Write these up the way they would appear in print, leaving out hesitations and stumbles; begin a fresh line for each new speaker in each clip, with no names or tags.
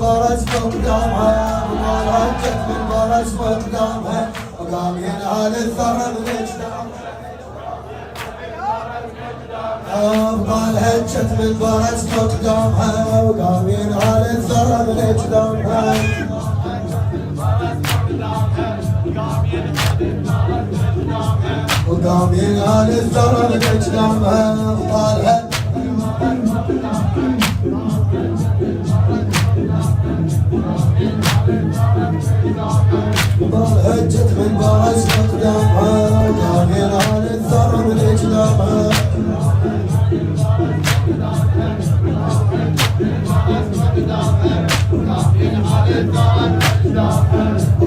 البرز قدامها أبطال هجت بالبرز قدامها وقام ينهال الثرى من اجدامها أبطال هجت بالبرز قدامها وقام ينهال الثرى من اجدامها وقام ينهال الثرى من اجدامها أبطال هجت من برز قدامها وقام ينهال الثرى من اجدامها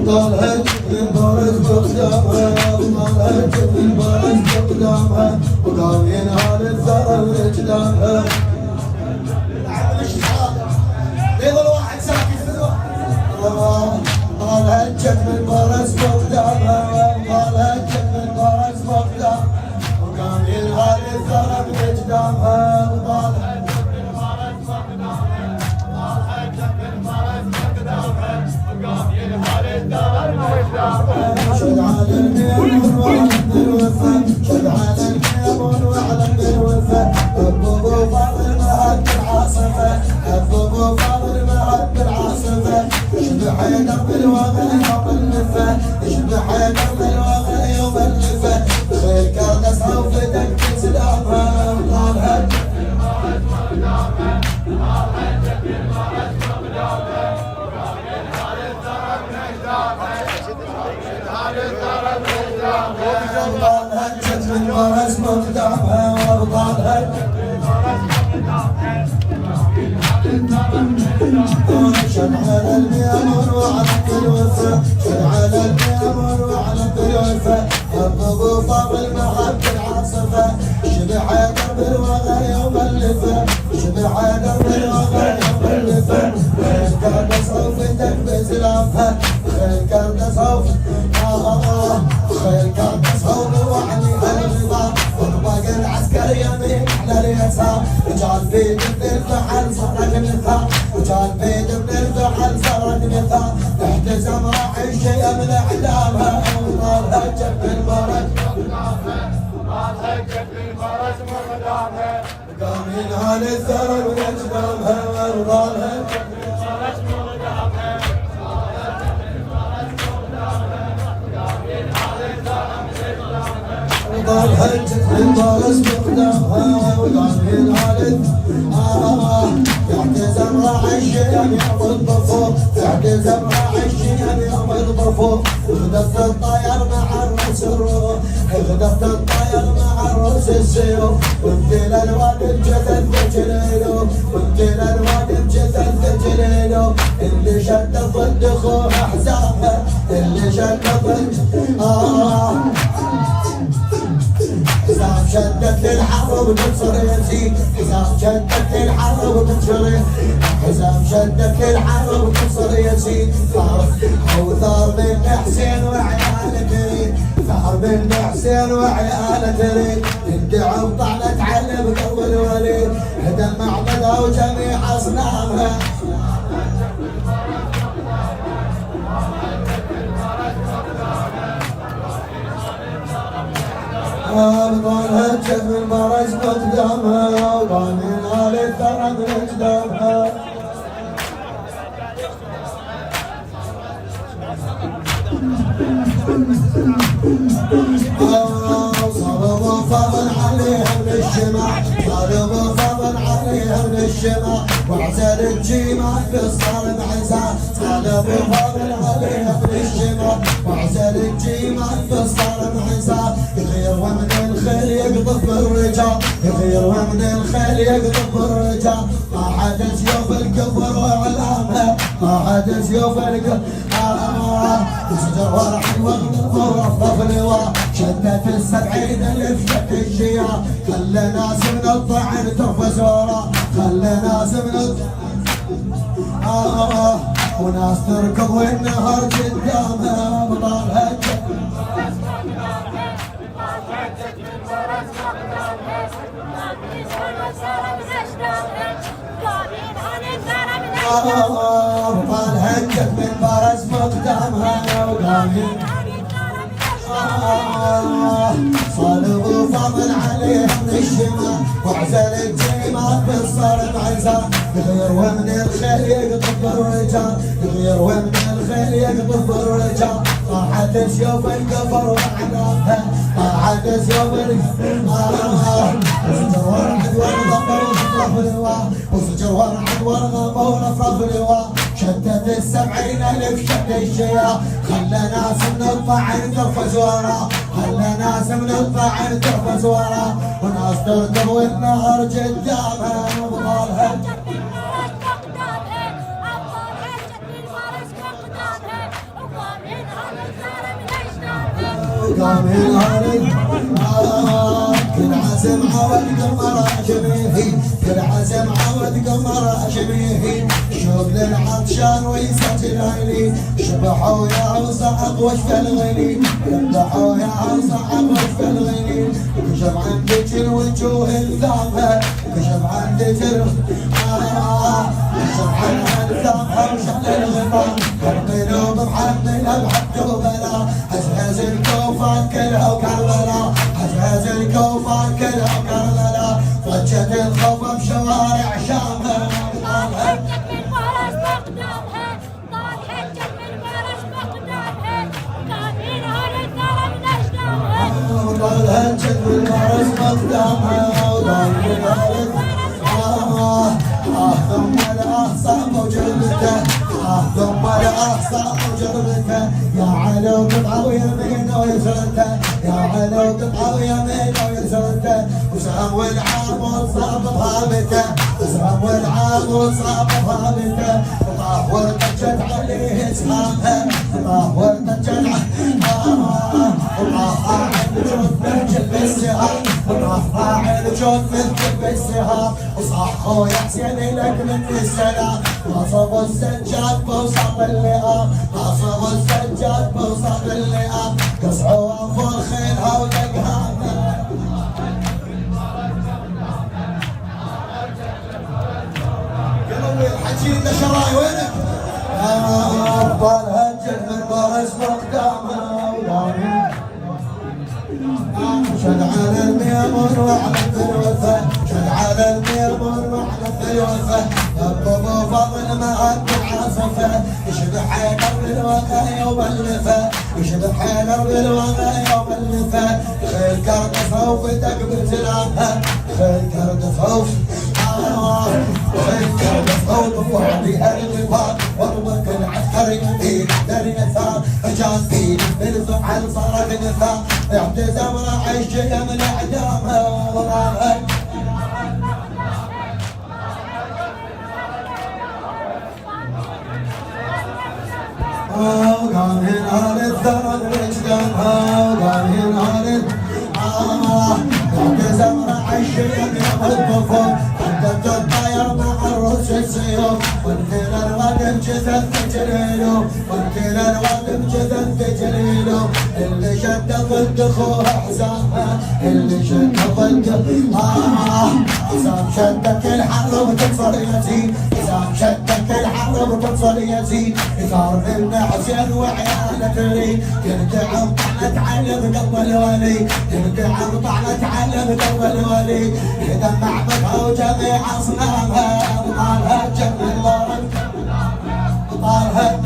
طال هجت من برز قدامها وطال هجت من برز قدامها وقام ينهال الثرى من اجدامها يظل واحد ساكت في الوقت طال هجت من برز قدامها طال هجت من برز قدامها وقام ينهال الثرى من اجدامها وطال هجت من برز قدامها طال هجت من برز قدامها وقام ينهال الثرى من اجدامها شد على الميمون وعلم بالوفا شد على الميمون وعلم بالوفا ابو فاضل مهد بالعاصفه ابو فاضل مهد بالعاصفه اشبه حيدر بالوغى يوم اللفه اشبه حيدر بالوغى يوم اللفه خيل كردس او فدك بسلامها وطال هجت بالبرز قدامها طال هجت بالبرز قدامها وقام ينهال الثرى من اجدامها ينهال الثرى من اجدامها وطال هجت بالبرز قدامها وطال هجت بالبرز قدامها شد على الميمون وعلم بالوفا شد على الميمون وعلم بالوفا ابو فاضل مهد بالعاصفه شبه حيدر بالوغى يوم اللفه شبه حيدر بالوغى يوم اللفه خيل كردس او فتك بزلافها خيل كردس او خيل كردس او بوعلي الرضا وطبق العسكر يمين على اليسار رجال بيد من الفحل صارت مثال رجال بيد من الفحل صارت مثال احتزم راح الشيء من اعلامها وطال هجت بالبرز قدامها وطال هجت بالبرز قدامها وقام ينهال الثرى من اجدامها وطال هجت بالبرز قدامها وطال هجت بالبرز قدامها وقام ينهال يحتزم راح الشيم يوم الضفور يحتزم راح الشيم يوم الضفور غدفت الطير مع الروس الروح غدفت الطير مع الروس السيوف وامتل الواد بجثث رجلينه وامتل الواد بجثث رجلينه اللي شد ضد اخوه احزابه اللي شد ضد حزام شدت للحرب تنصر يزيد حزام شدت للحرب تنصر حزام شدت للحرب تنصر يزيد ثار بن حسين وعياله تريد ثار بن حسين وعياله تريد الدعم طعنت على بقلب الوليد هدم معبدها وجميع اصنامها أبطال هجت بالبرز قدامها وقام ينهال الثرى من اجدامها صار فضل عليها من الشمع صار فضل عليها من الشمع وعزل الجيمة في الصارم عزا صار فضل عليها من الشمع وعزل الجيمة في الصارم عزا يغير ومن الخيل يقطف بالرجال يغير ومن الخيل يقطف بالرجال ما حد سيوف الكفر وعلامها ما حد سيوف الكفر تشجر ورحي ورفض اللواء شدت السبعين لفت الشيعة خلى ناس من الطعن ترفز ورا خلى ناس من وناس تركض والنهر قدامها بطال هجت هجت من فرس مقدامها وقامين صالوا فضل عليه من الشمال وعزل الجيمات بالصرم عزام يغير ومن الخيل يقطب الرجال يغير ومن الخيل يقطب الرجال طاحت سيوف الكفر وعنافها طاحت سيوف وسجر ورعد والغمر ونفرف الهواء وسجر ورعد والغمر ونفرف الهواء شدت السبعين ألف شد الشيا خلى ناس من الطعن ترفز ورا خلى ناس من الطعن ترفز ورا وناس تركض والنهر قدامها أبطالها قام ينهار كل عزم عود قمر شبيهي كل عزم عود قمر شبيهي شوق للعطشان ويسجل عيني شبحوا يا صعب وشف الغني شبحوا يا صعب وشف الغني كشف عندك الوجوه الثامة كشف عندك كشف عنها الثامة وشعل الغطاء القلوب محملة بحق وبلا هزهز الكوفات كلها وكربلا هزهز الكوفات كلها وكربلا ضجت الخوف بشوارع شامها
حجت من فرس مقدامها طال حجت من فرس مقدامها قام ينهار الثرى من أجدامها
طال حجت من فرس مقدامها وقام ينهار ثم الأحصاب وجربته ثم الأحصاب وجربته يا علو قطعة ويمين ويسرته يا علو قطعة ويمين ويسرته وسام والعام وصاب بهامته وسام والعام وصاب بهامته وطاح وارتجت عليه اسهامها وطاح وارتجت وطاح عند جود من جلب السهام وطاح عند جود من جلب السهام وصاحوا يا حسين لك من السلام نصبوا السجاد بوسط اللئام نصبوا السجاد بوسط اللئام قصعوا انفر خيلها ودقهامها قلبي الحكي انت شراي وينك؟ افضل هجت من فرس مقدامها ودامي شد على الميمون وعلى الوفا شد على الميمون وعلى الوفا ابو فضل ما عاصفه يشبه حيدر بالوفا يوم اللفا يشبه حيدر بالوفا يوم اللفا خيل كرد فوف تقبل سلامها خيل كرد فوف خيل كرد فوف وعليها الغفار واربك العسكري في دري ثار جان في بالفعل صارت نثار اعتزم راح الشيء من اعدامها وراها قام ينهار الثرى برجلها قام ينهار اعتزم راح الشيء من الظفر حتى الطير مع الرش السيوف وانتل الغدم جثث تجريله وانتل الغدم جثث تجريله اللي شد ضد اخوه حسامها اللي شد ضد حسام شدك الحرب تكسر يزيد حسام شدك الحرب تكسر يزيد ثار منا حسين وعياله تريد يرجع طعنت على بقلب الولي يرجع طعنت على بقلب الولي يدمع بها وجميع اصنامها طالها جنب الورد طالها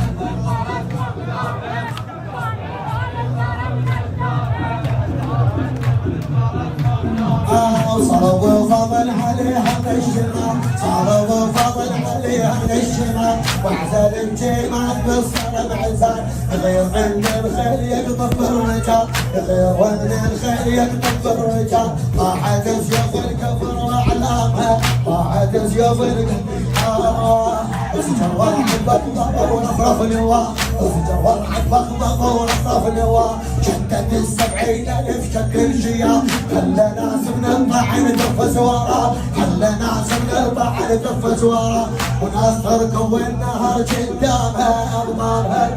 صاروا فضل عليها من الشمال صاروا فضل عليها من الشمال وعزل الجيمات بالصرم عزال غير من الخيل يقطف الرجال غير من الخيل يقطف الرجال طاحت سيوف الكفر واعلامها طاحت سيوف الكفر وسجر ورعد بغضب ونفرف الهواء وسجر ورعد بغضب ونفرف الهواء شدت السبعين ألف شد الشيا خلى ناس من الطعن ترفس ورا خلى ناس من الطعن ترفس ورا وناس تركض والنهر قدامها أبطالها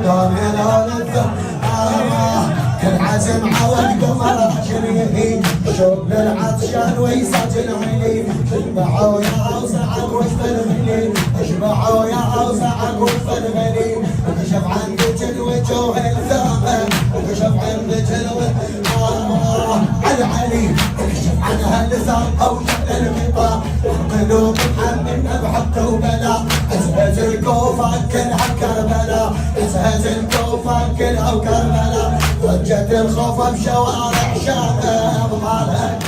قام ينهار الثرى كل عزم عود قمر عليه شوق العطشان ويسجل عيني اجمعوا يا اوسعك واستلمني اجمعوا يا اوسعك واستلمني انكشف عندك الوجوه الثامن انكشف عندك على علي اكشف عنها لسان او شكل المطاع قلوب محمد بحق وبلاء ازهز الكوفة كلها كربلاء ازهز الكوفة كلها وكربلاء ضجت الخوف بشوارع شام ابطالها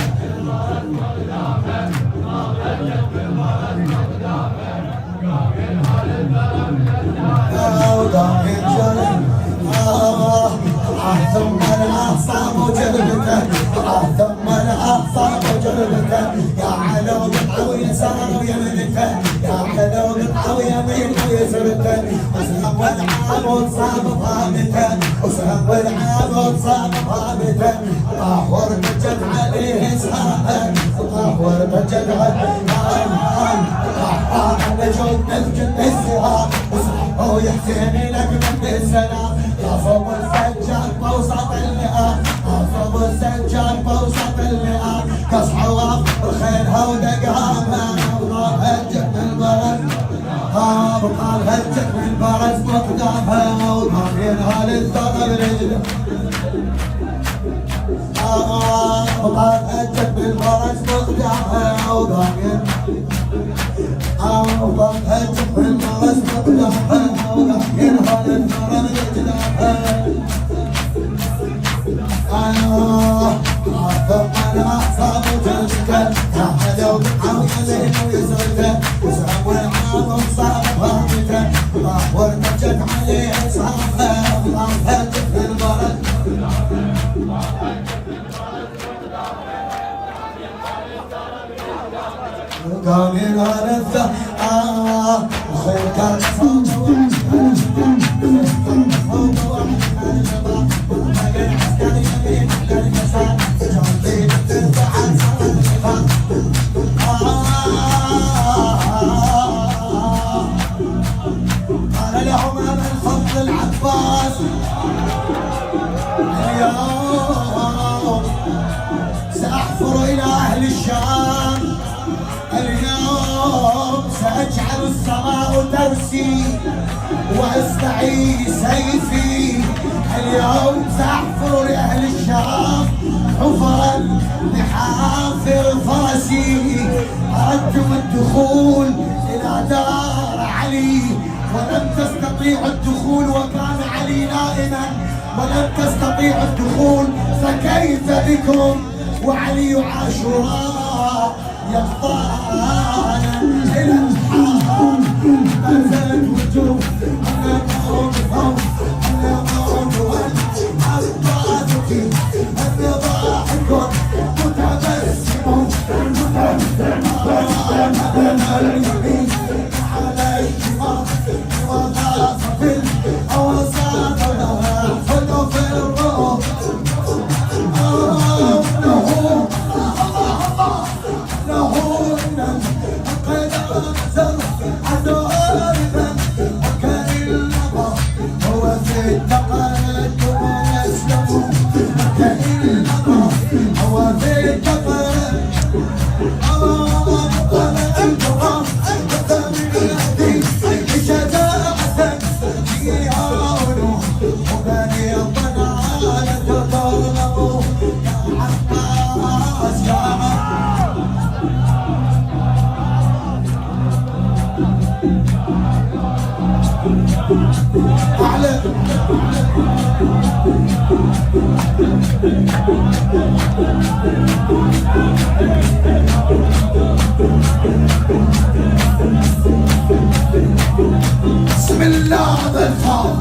ثم الأعصاب وجربته ثم الأعصاب وجربته يا علو قطعة ويسار ويمنته يا علو قطعة ويمين ويسرته وسهم والعاب صاب ضابته وسهم والعاب صاب ضابته طاهور بجد عليه سهام طاهور بجد عليه على جود الجد السهام وصحبه يحسين لك من السلام صوب السجاد بوسط اللئام صوب السجاد بوسط اللئام كصح وقف رخيلها ودقامها وطال هجت من البرز وطال هجت من البرز بقدامها وطالينها للثغر رجله وطال هجت من البرز بقدامها وطالينها وطال هجت من البرز بقدامها وطالينها للثغر رجله ثم الأعصاب وجلدك يا حلو بالعوية ويسرته وسهم والعاب وصاب ضابته طاهور بجد عليه صافه وطال في البرد قامين على الثقة خير كان صوت قال لهم من فضل العباس اليوم سأحفر إلى أهل الشام اليوم سأجعل السماء ترسي وأستعي سيفي اليوم سأحفر لأهل الشام حفرا لحافر فرسي أردتم الدخول إلى دار علي ولم تستطيعوا الدخول وكان علي نائما ولم تستطيعوا الدخول فكيف بكم وعلي عاشوراء يقطعنا إلى الحرام نزلت وجوه النظام فوق النظام والعباسك الضاحك متبسم اليمين على الشمال وغاص في الأوساط حلو في الروح بسم الله بالخير